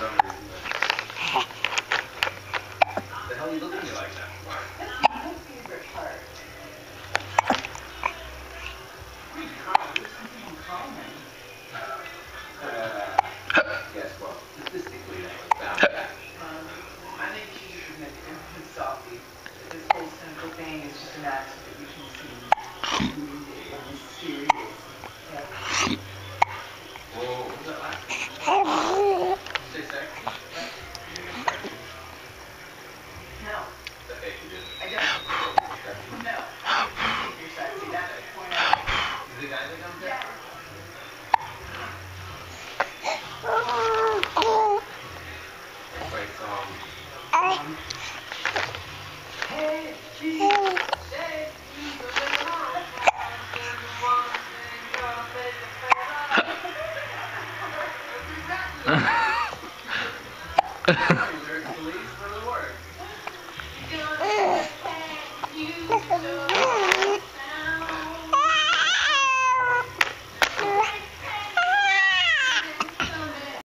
some reason. The hell are you looking at me like that for? That's my favorite part. There's something in common. Yes, well, statistically that was found back. I think she should make it softly. This whole central thing is just an accident. You can see moody and mysterious. Whoa, what was that last one? Did you say sex? No. Okay, you did. I don't. No. You're sexy. That's the point out. Is the guy that comes there? Yeah. Wait, Hey, say,